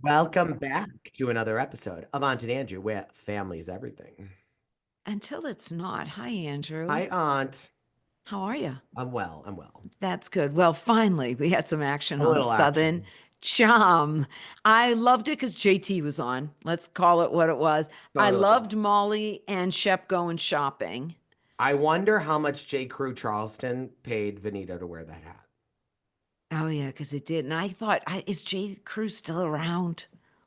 Welcome back to another episode of Aunt and Andrew, where family's everything. Until it's not. Hi, Andrew. Hi, Aunt. How are you? I'm well. I'm well. That's good. Well, finally, we had some action A on little Southern action. Charm. I loved it because JT was on. Let's call it what it was. I Totally. loved Molly and Shep going shopping. I wonder how much J. Crew Charleston paid Venita to wear that hat. Oh, yeah, because it did. And I thought, is J. Crew still around?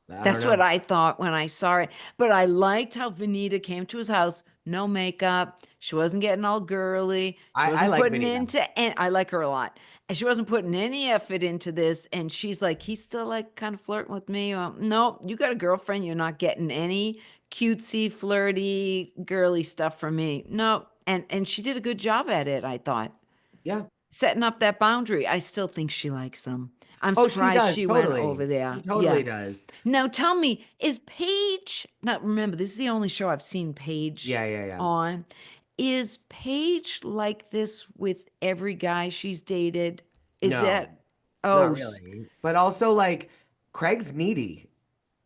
I don't That's what know. I thought when I saw it. But I liked how Vanita came to his house, no makeup. She wasn't getting all girly. She I wasn't like putting Venita. into, and I like her a lot. And she wasn't putting any effort into this. And she's like, he's still like kind of flirting with me. No, you got a girlfriend. You're not getting any cutesy, flirty, girly stuff from me. No. And she did a good job at it, I thought. Yeah. Setting up that boundary. I still think she likes him. I'm Oh, she surprised does. she went over Totally. there. She totally Yeah. does. Now tell me, is Paige, now remember, this is the only show I've seen Paige Yeah, yeah, yeah. on. Is Paige like this with every guy she's dated? Is No, that, not oh, really. But also, like, Craig's needy.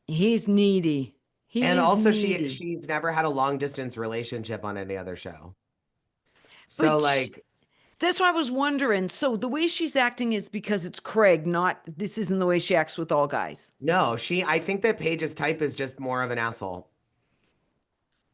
he's needy. And He is also needy. she's never had a long distance relationship on any other show. So But sh like That's why I was wondering. So the way she's acting is because it's Craig, not this isn't the way she acts with all guys. no, I think that Paige's type is just more of an asshole.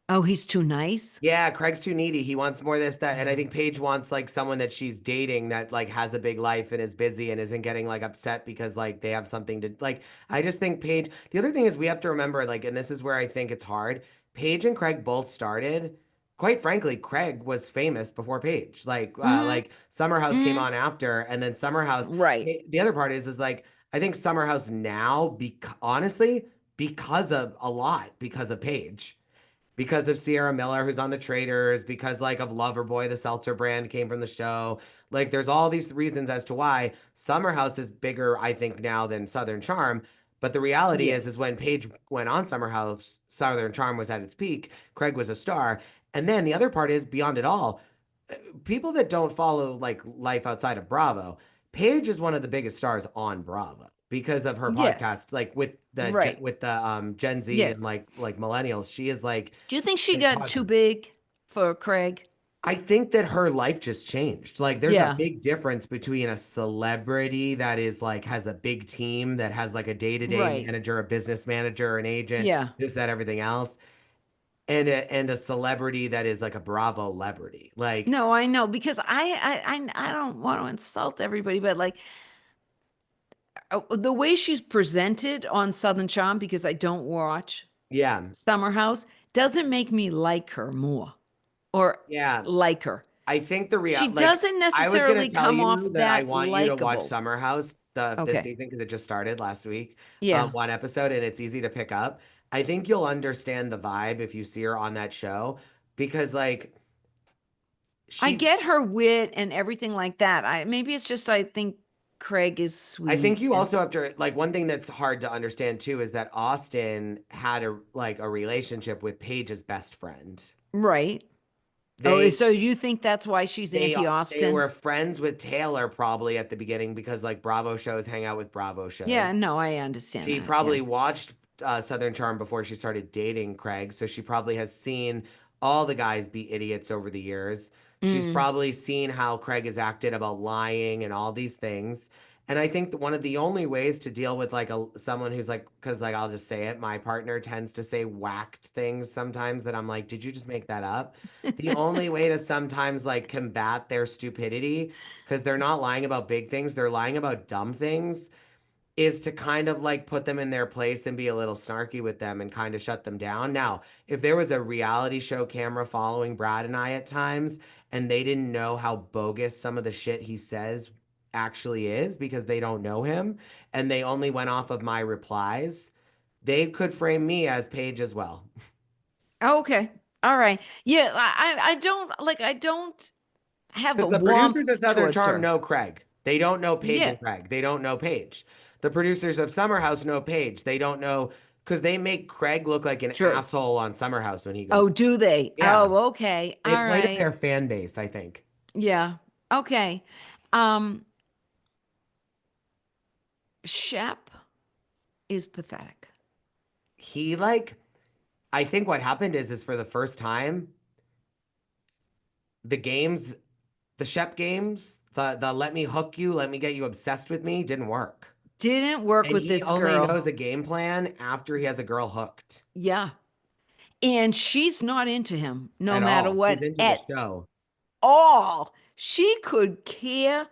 Oh, he's too nice? Yeah, Craig's too needy. He wants more this, that. And I think Paige wants like someone that she's dating that like has a big life and is busy and isn't getting like upset because like they have something to like. I just think Paige, the other thing is we have to remember, like, and this is where I think it's hard. Paige and Craig both started. Quite frankly, Craig was famous before Paige. Mm-hmm. Like Summer House came Mm-hmm. on after, and then Summer House. Right. The other part is like I think Summer House now, honestly, because of a lot, because of Paige, because of Sierra Miller, who's on the Traders, because like of Loverboy, the seltzer brand came from the show. Like there's all these reasons as to why Summer House is bigger, I think, now than Southern Charm. But the reality is Yes. when Paige went on Summer House, Southern Charm was at its peak. Craig was a star. And then the other part is beyond it all, people that don't follow like life outside of Bravo, Paige is one of the biggest stars on Bravo because of her Yes. podcast, like with the Right. Gen Z and Yes. like millennials. She is like Do you think she big got too causes. big for Craig? I think that her life just changed. Like there's a Yeah. big difference between a celebrity that is like has a big team that has like a day-to-day Right. manager, a business manager, an agent, Yeah. this, that, everything else, and a celebrity that is like a Bravo celebrity. Like No, I know because I don't want to insult everybody, but like the way she's presented on Southern Charm, because I don't watch yeah, Summer House, doesn't make me like her more or yeah. like her. I think the She real like doesn't I was gonna necessarily tell come off you that I that want you to watch likable. Summer House this Okay. season because it just started last week, Yeah. one episode and it's easy to pick up. I think you'll understand the vibe if you see her on that show because like I she's get her wit and everything like that. I maybe it's just I think Craig is I think sweet you and also have to like one thing that's hard to understand too is that Austin had a relationship with Paige's best friend. right. Oh, They so you think that's why she's they they anti-Austin? were friends with Taylor probably at the beginning because like Bravo shows hang out with Bravo shows. Yeah, no, I understand She that. Yeah. probably watched Southern Charm before she started dating Craig, so she probably has seen all the guys be idiots over the years. She's Mm. probably seen how Craig has acted about lying and all these things. And I think that one of the only ways to deal with like a someone who's like, because like I'll just say it, my partner tends to say whacked things sometimes that I'm like, did you just make that up? The only way to sometimes like combat their stupidity, because they're not lying about big things, they're lying about dumb things is to kind of like put them in their place and be a little snarky with them and kind of shut them down. Now, if there was a reality show camera following Brad and I at times and they didn't know how bogus some of the shit he says actually is because they don't know him and they only went off of my replies, they could frame me as Paige as well. Oh, okay. All right. Yeah, I don't have a Because the producers of warmth Southern towards Charm her. know Craig. They don't know Paige Yeah, and Craig. They don't know Paige. The producers of Summer House know Paige. They don't know because they make Craig look like an true. asshole on Summer House when he goes. Oh, do they? Yeah, Oh, okay. they All play to right. their fan base, I think. Yeah. Okay. Um, Shep is pathetic. He like, I think what happened is for the first time, the games, the Shep games, the let me hook you, let me get you obsessed with me didn't work. Didn't work And with he this only girl. knows a game plan after he has a girl hooked Yeah. And she's not into him no at matter all. She's what into the at show. all. She could care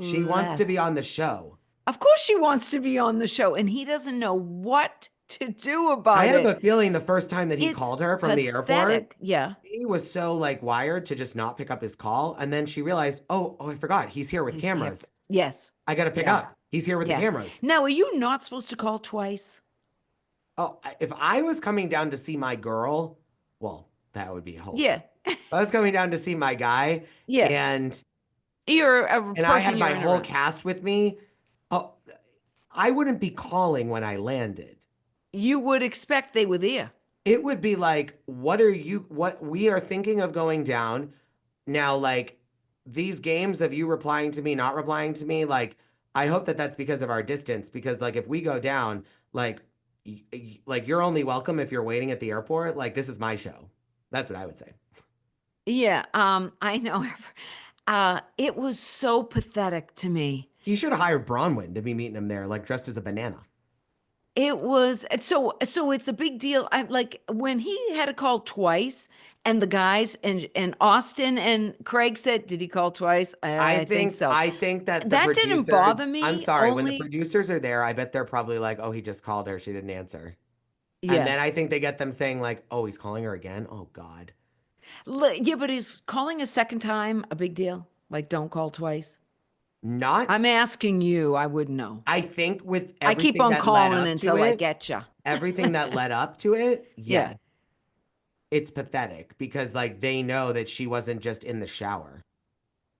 She wants to be less. on the show. Of course, she wants to be on the show, and he doesn't know what to do I about have a it. feeling the first time that he It's called her from the airport, pathetic. Yeah. he was so like wired to just not pick up his call. And then she realized, oh, I forgot. He's here with He's here. cameras. Yes. I got to pick Yeah. up. He's here with the Yeah. cameras. Now, are you not supposed to call twice? Oh, if I was coming down to see my girl, well, that would be a whole show. Yeah. I was coming down to see my guy Yeah. and You're a I person had my you're in whole around. cast with me. Oh, I wouldn't be calling when I landed. You would expect they were there. It would be like, what we are thinking of going down now, like these games of you replying to me, not replying to me, like, I hope that that's because of our distance, because like if we go down, like, like you're only welcome if you're waiting at the airport. Like, this is my show. That's what I would say. Yeah. I know. It was so pathetic to me. He should have hired Bronwyn to be meeting him there, like dressed as a banana. It was so it's a big deal. I like when he had to call twice and the guys and Austin and Craig said, did he call twice? I think so. I think that the That didn't bother producers, I'm me. sorry, when the Only, producers are there, I bet they're probably like, oh, he just called her, she didn't answer. And yeah. then I think they get them saying like, oh, he's calling her again. Oh God. Yeah, but is calling a second time a big deal? Like, don't call twice. Not, I'm asking you. I wouldn't know. I think with I keep everything on that led calling up to until I it, get you. everything that led up to it, Yeah. yes, it's pathetic because like they know that she wasn't just in the shower.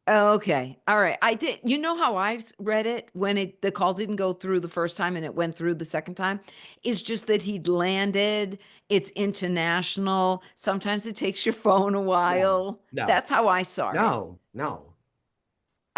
Okay. All right. I did. You know how I read it when the call didn't go through the first time and it went through the second time? It's just that he'd landed. It's international. Sometimes it takes your phone a No, while. no, That's how I saw it. no, no.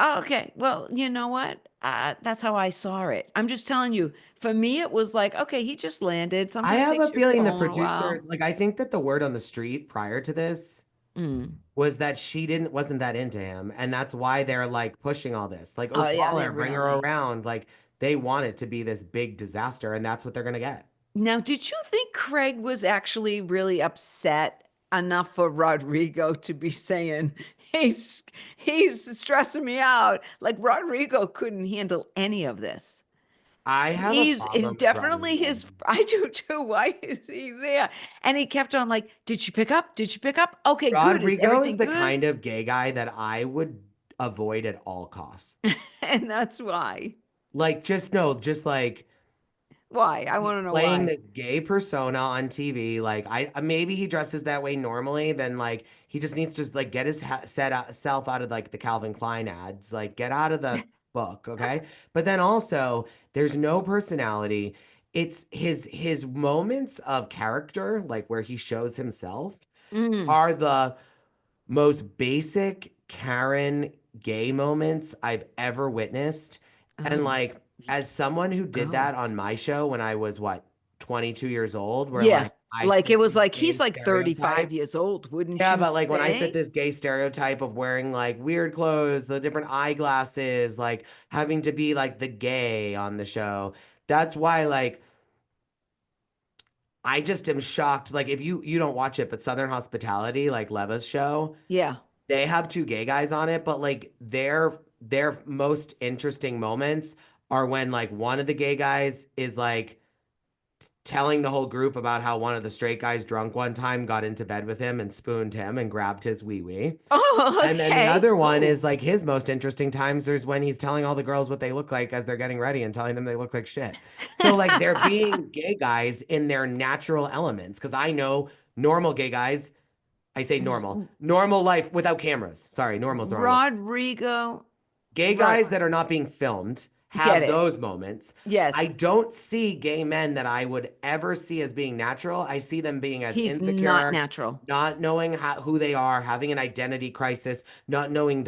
Okay. Well, you know what? That's how I saw it. I'm just telling you, for me, it was like, okay, he just landed. I Sometimes it have a takes your feeling the phone a while. producers, like I think that the word on the street prior to this Mm. was that she wasn't that into him, and that's why they're like pushing all this. Like, oh, Oh, yeah, call they her, bring her really. around. Like they want it to be this big disaster, and that's what they're gonna get. Now, did you think Craig was actually really upset enough for Rodrigo to be saying he's he's stressing me out? Like Rodrigo couldn't handle any of this. I have a He's problem with definitely Rodrigo. his. I do too. Why is he there? And he kept on like, "Did she pick up? Did she pick up? Okay, good. Is Rodrigo is everything the good?" kind of gay guy that I would avoid at all costs. And that's why. Like, just no, just like Why? I he's want to know playing why. this gay persona on TV. Like, I maybe he dresses that way normally. Then like he just needs to like get his self out of like the Calvin Klein ads. Like, get out of the book, okay? But then also, there's no personality. It's his moments of character, like where he shows himself, Mm. are the most basic Karen gay moments I've ever witnessed. And Oh, like, as someone who did oh, that on my show when I was what, 22 years old, where yeah. like I Like it fit was this like gay he's like stereotype. 35 years old, wouldn't Yeah, you but like when I fit say? this gay stereotype of wearing like weird clothes, the different eyeglasses, like having to be like the gay on the show, that's why like I just am shocked. Like if you don't watch it, but Southern Hospitality, like Leva's show, Yeah. they have two gay guys on it, but like their most interesting moments are when like one of the gay guys is like telling the whole group about how one of the straight guys drunk one time got into bed with him and spooned him and grabbed his wee wee. Oh, And then the okay. other one Ooh. is like his most interesting times there's when he's telling all the girls what they look like as they're getting ready and telling them they look like shit. So like they're being gay guys in their natural elements because I know normal gay guys, I say normal, normal life without cameras. Sorry, normal's the wrong word. Rodrigo, Gay right. guys that are not being filmed Get have it. those moments. I Yes. don't see gay men that I would ever see as being natural. I see them being as He's not insecure, natural. not knowing who they are, having an identity crisis, not knowing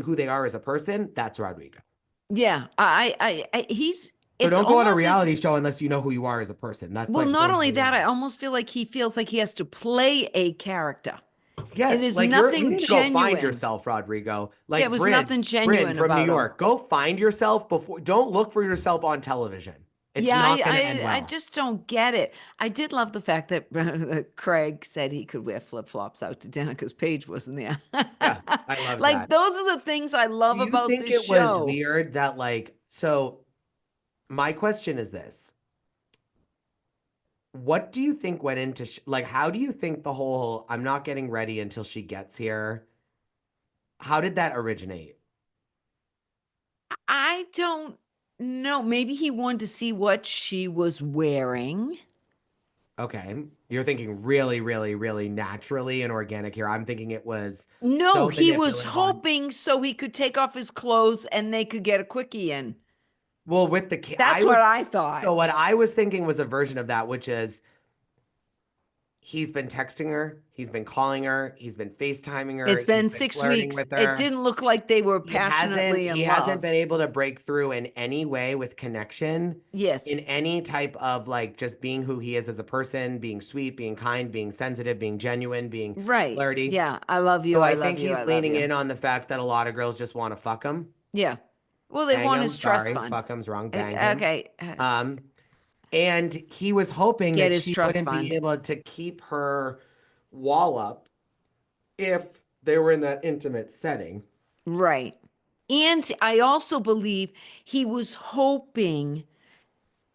who they are as a person. That's Rodrigo. Yeah. He's So It's don't go on a almost as reality show unless you know who you are as a person. That's well, like not one of only the that, I rules. almost feel like he feels like he has to play a character. It Yes, is like you nothing need to go find genuine. yourself, Rodrigo. Yeah, it Like was nothing Bryn genuine from New about him. York. Go find yourself before. Don't look for yourself on television. It's Yeah, not going to end I well. just don't get it. I did love the fact that Craig said he could wear flip-flops out to dinner because Paige wasn't there. Yeah, I love Like that. those are the things I Do love you about think this it was show. weird that so my question is this. What do you think went into how do you think the whole I'm not getting ready until she gets here? How did that originate? I don't know. Maybe he wanted to see what she was wearing. Okay. You're thinking really, really, really naturally and organic here. I'm thinking it was No, so he was manipulative on. hoping so he could take off his clothes and they could get a quickie in. Well, with I That's was what I thought. so what I was thinking was a version of that, which is he's been texting her, he's been calling her, he's been FaceTiming her, It's he's been been 6 flirting weeks. with It her. didn't look like they were passionately He in hasn't love. been able to break through in any way with connection, Yes. in any type of just being who he is as a person, being sweet, being kind, being sensitive, being genuine, being Right. flirty. Yeah. I love you. So I I love think you. he's I love leaning you. in on the fact that a lot of girls just want to fuck him, Yeah. Well, they bang want him. his trust Sorry, fund. fuck him's wrong, bang him. Okay. Um, and he was hoping Get that his she trust wouldn't be fund. able to keep her wall up if they were in that intimate setting. Right. And I also believe he was hoping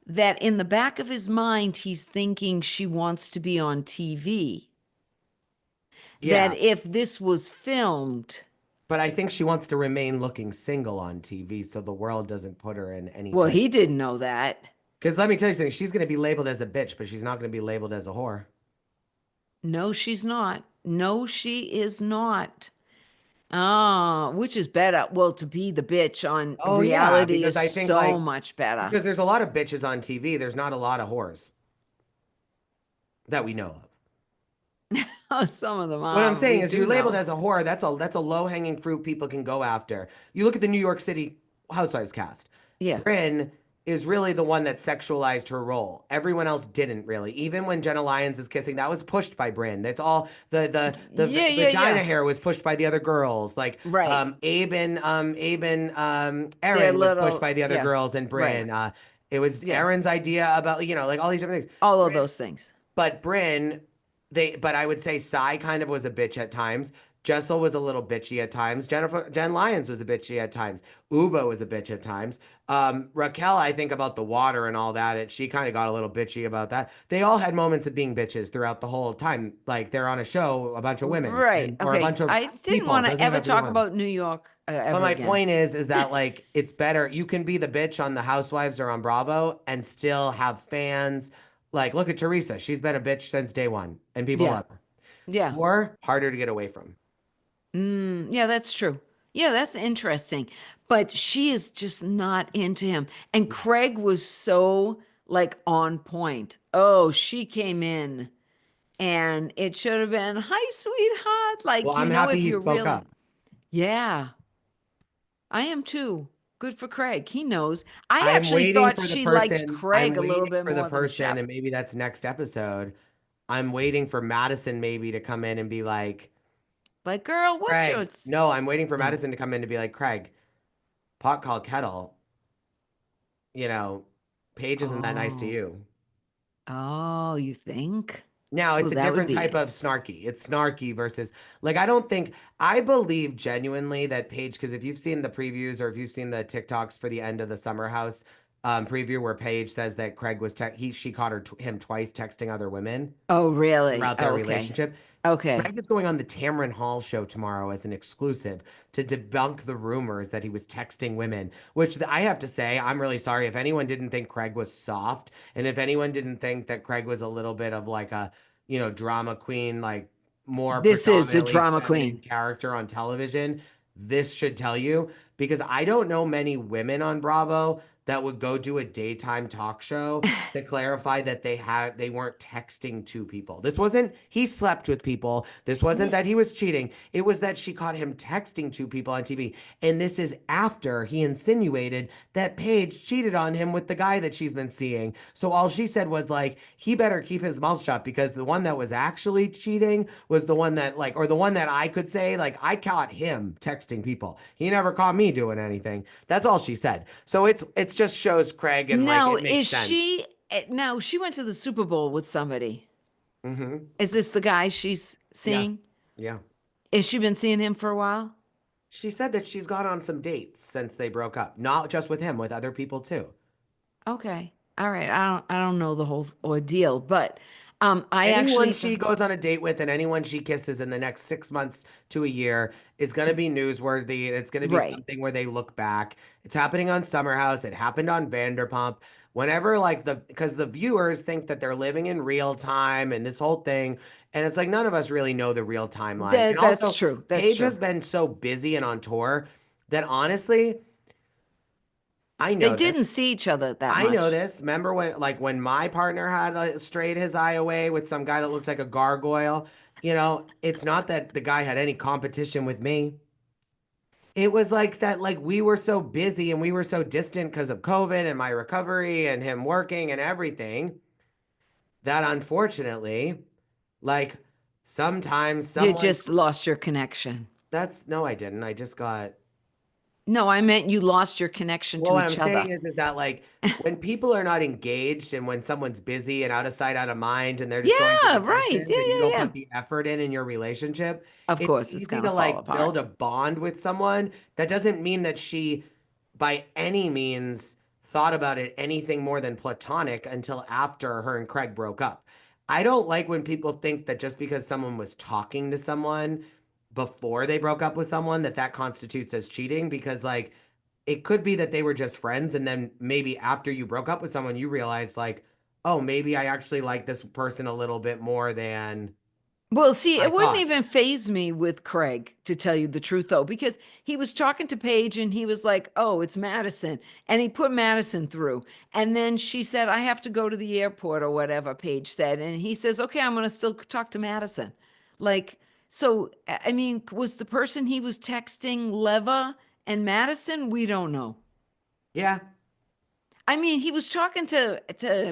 that in the back of his mind, he's thinking she wants to be on TV. That Yeah, if this was filmed, but I think she wants to remain looking single on TV so the world doesn't put her in any well, type. he didn't know that. Because let me tell you something, she's going to be labeled as a bitch, but she's not going to be labeled as a whore. No, she's not. No, she is not. Ah, which is better? Well, to be the bitch on Oh yeah, reality because is I think so much better. because there's a lot of bitches on TV, there's not a lot of whores that we know of. Oh, some of them What I'm are. saying We is do you're labeled know. as a whore, that's a low-hanging fruit people can go after. You look at the New York City Housewives cast. Yeah. Brynn is really the one that sexualized her role. Everyone else didn't really. Even when Jenna Lyons is kissing, that was pushed by Brynn. That's all Yeah, yeah, vagina yeah. hair was pushed by the other girls. Right. Abe and They're Aaron was pushed little, by the other yeah. girls and Right. Brynn. It was Yeah. Aaron's idea about, all these different things. All of Brynn those things. but Bryn, but I would say Cy kind of was a bitch at times. Jessel was a little bitchy at times. Jen Lyons was a bitchy at times. Uba was a bitch at times. Raquel, I think about the water and all that, and she kind of got a little bitchy about that. They all had moments of being bitches throughout the whole time. Like they're on a show, a bunch of women Right. and or a Okay. bunch of I didn't people. want It to doesn't even ever have to be talk one. about New York But ever my again. point is that it's better. You can be the bitch on the Housewives or on Bravo and still have fans. Like, look at Teresa. She's been a bitch since day one, and people Yeah. love her. Yeah. Or harder to get away from. Yeah, that's true. Yeah, that's interesting. But she is just not into him. And Craig was so like on point. Oh, she came in and it should have been, hi, sweetheart. Well, Like, I'm happy if he you're spoke really, up. yeah, I am too. Good for Craig. He knows. I I'm actually waiting thought for the she liked person. I'm Craig a little waiting bit for the more than person, Shep. and maybe that's next episode. I'm waiting for Madison maybe to come in and be like, Like, girl, what's your, Craig. No, I'm waiting for no. Madison to come in to be like, Craig, pot called kettle. You know, Paige isn't that nice to Oh, you. oh, you think? Now, Oh, it's a that would different type be, of snarky. It's snarky versus I don't think I believe genuinely that Paige, because if you've seen the previews or if you've seen the TikToks for the end of the Summer House preview where Paige says that Craig was she caught him twice texting other women oh, really? throughout their Oh, okay. relationship. Okay. Craig is going on the Tamron Hall show tomorrow as an exclusive to debunk the rumors that he was texting women, which I have to say, I'm really sorry if anyone didn't think Craig was soft and if anyone didn't think that Craig was a little bit of like a, drama queen, like more This is a predominantly drama feminine queen. character on television, this should tell you because I don't know many women on Bravo that would go do a daytime talk show to clarify that they weren't texting to people. This wasn't he slept with people. This wasn't that he was cheating. It was that she caught him texting to people on TV. And this is after he insinuated that Paige cheated on him with the guy that she's been seeing. So all she said was like, he better keep his mouth shut because the one that was actually cheating was the one that like, or the one that I could say, like, I caught him texting people. He never caught me doing anything. That's all she said. So it's just shows Craig and like Now, it makes is sense. she now she went to the Super Bowl with somebody. Mm-hmm. Is this the guy she's Yeah. seeing? Yeah. Has she been seeing him for a while? She said that she's gone on some dates since they broke up. Not just with him, with other people too. Okay. All right. I don't know the whole ordeal, but I Anyone actually she goes on a date with and anyone she kisses in the next 6 months to a year is going to be newsworthy. And it's going to be right. something where they look back. It's happening on Summer House. It happened on Vanderpump. Whenever, like, because the viewers think that they're living in real time and this whole thing. And it's like none of us really know the real timeline. And That's also, true. That's Paige has true. been so busy and on tour that honestly, I They know this. didn't see each other that I know much. this. Remember when my partner had strayed his eye away with some guy that looks like a gargoyle? It's not that the guy had any competition with me. It was like that, like we were so busy and we were so distant because of COVID and my recovery and him working and everything that unfortunately, like sometimes You someone just lost your connection. that's no, I didn't. I just got No, I meant you lost your connection Well, to what I'm each other. saying is that like when people are not engaged and when someone's busy and out of sight, out of mind, and they're just going through Yeah, the right. motions Yeah, and you yeah, don't yeah. put the effort in your relationship, Of it's course, it's easy gonna to fall like apart. build a bond with someone. That doesn't mean that she, by any means, thought about it anything more than platonic until after her and Craig broke up. I don't like when people think that just because someone was talking to someone before they broke up with someone that constitutes as cheating because like it could be that they were just friends and then maybe after you broke up with someone you realized like oh maybe I actually like this person a little bit more than Well, see, I it wouldn't thought. even phase me with Craig, to tell you the truth, though, because he was talking to Paige and he was like, "Oh, it's Madison." And he put Madison through. And then she said, "I have to go to the airport," or whatever Paige said. And he says, "Okay, I'm going to still talk to Madison." Like, so, I mean, was the person he was texting Leva and Madison? We don't know. Yeah. I mean, he was talking to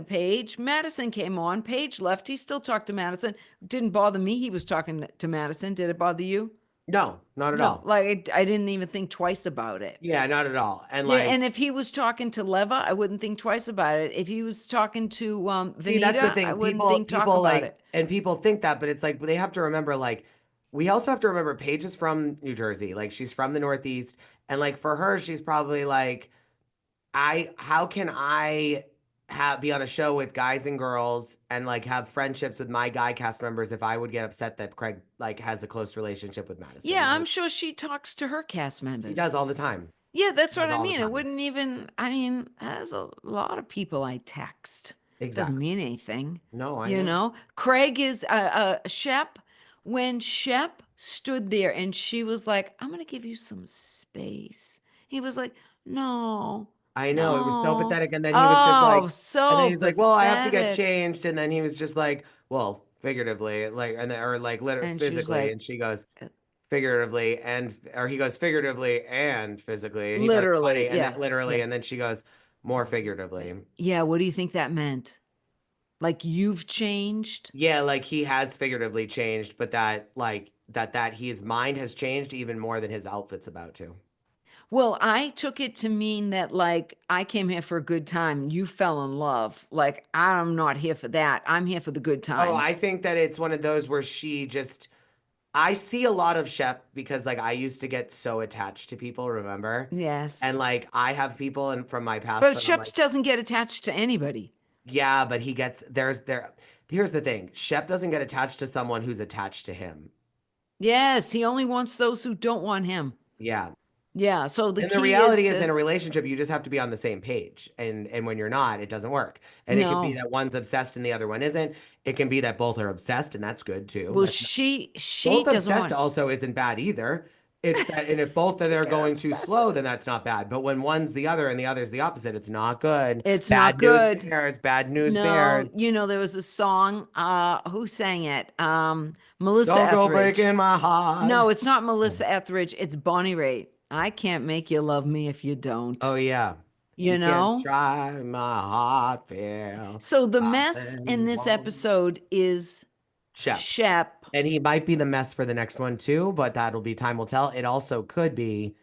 Paige. Madison came on. Paige left. He still talked to Madison. Didn't bother me. He was talking to Madison. Did it bother you? No, not at No, all. like I didn't even think twice about it. Yeah, not at all. And Yeah, like and if he was talking to Leva, I wouldn't think twice about it. If he was talking to see that's the Vanita, I thing wouldn't people think talk people about like it. and people think that but it's like they have to remember like we also have to remember Paige is from New Jersey, like she's from the Northeast, and like for her she's probably like how can I have be on a show with guys and girls and like have friendships with my guy cast members if I would get upset that Craig like has a close relationship with Madison? Yeah, I'm Like sure she talks to her cast she members. does all the time. Yeah, that's She what does I all the mean. It time. wouldn't even, I mean, there's a lot of people I text. Doesn't Exactly. mean anything. No, I You know. know, Craig is Shep. When Shep stood there and she was like, "I'm going to give you some space," he was like, "No, I know. It was so no." pathetic. And then he was just Oh, like, and then so he was like, well, I have to get pathetic. changed. And then he was just like, well, figuratively, like, and then, or like literally And she was physically. like, And she goes, "Uh, figuratively or he goes figuratively and physically. And he thought it was literally, funny. And yeah, then literally. yeah. And then she goes, more figuratively. Yeah, what do you think that meant? Like you've changed? Yeah, like he has figuratively changed, but that like that his mind has changed even more than his outfit's about to. Well, I took it to mean that, like, I came here for a good time. You fell in love. Like, I'm not here for that. I'm here for the good Oh, time. I think that it's one of those where she just I see a lot of Shep because like I used to get so attached to people, remember? Yes. And like I have people and from my past But that I'm Sheps like, doesn't get attached to anybody. yeah, but he gets here's the thing. Shep doesn't get attached to someone who's attached to him. Yes, he only wants those who don't want him. Yeah. Yeah. So the And the key is reality is in to, a relationship, you just have to be on the same page. And when you're not, it doesn't work. And it could be no. that one's obsessed and the other one isn't. It can be that both are obsessed and that's good too. Well, That's not she both doesn't obsessed want. also isn't bad either. It's that, and if both of They they're get going too slow, obsessive. then that's not bad. But when one's the other and the other's the opposite, it's not good. It's not Bad news good. bears, bad news No, bears. you know, there was a song, who sang it? Melissa Don't go Etheridge. breaking my heart. No, it's not Melissa Etheridge, it's Bonnie Raitt. I can't make you love me if you Oh don't. yeah. You You can't know? try my heart feel. So the mess in Something this wrong. episode is Shep. Shep. And he might be the mess for the next one too, but that'll be time will tell. It also could be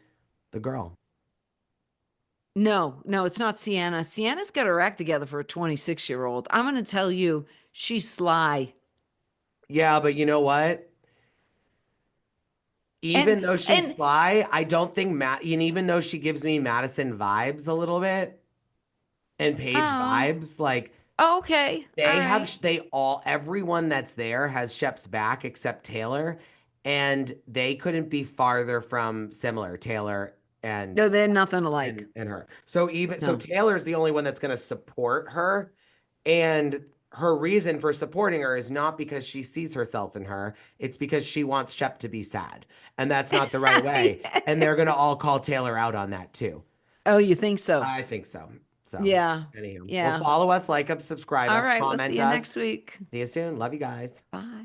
the girl. No, no, it's not Sienna. Sienna's got her act together for a 26-year-old. I'm going to tell you, she's sly. Yeah, but you know what? And Even though she's and sly, I don't think and even though she gives me Madison vibes a little bit and Paige uh vibes, like okay. All they right. have they all everyone that's there has Shep's back except Taylor, and they couldn't be farther from similar, Taylor and No, they're nothing alike. and her. So even so No. Taylor's the only one that's going to support her, and her reason for supporting her is not because she sees herself in her, it's because she wants Shep to be sad. And that's not the right way. And they're going to all call Taylor out on that too. Oh, you think so? I think so. So, Yeah. anyhow, well, Yeah. follow us, like us, subscribe All us, right. We'll see comment you us. next week. See you soon. Love you guys. Bye.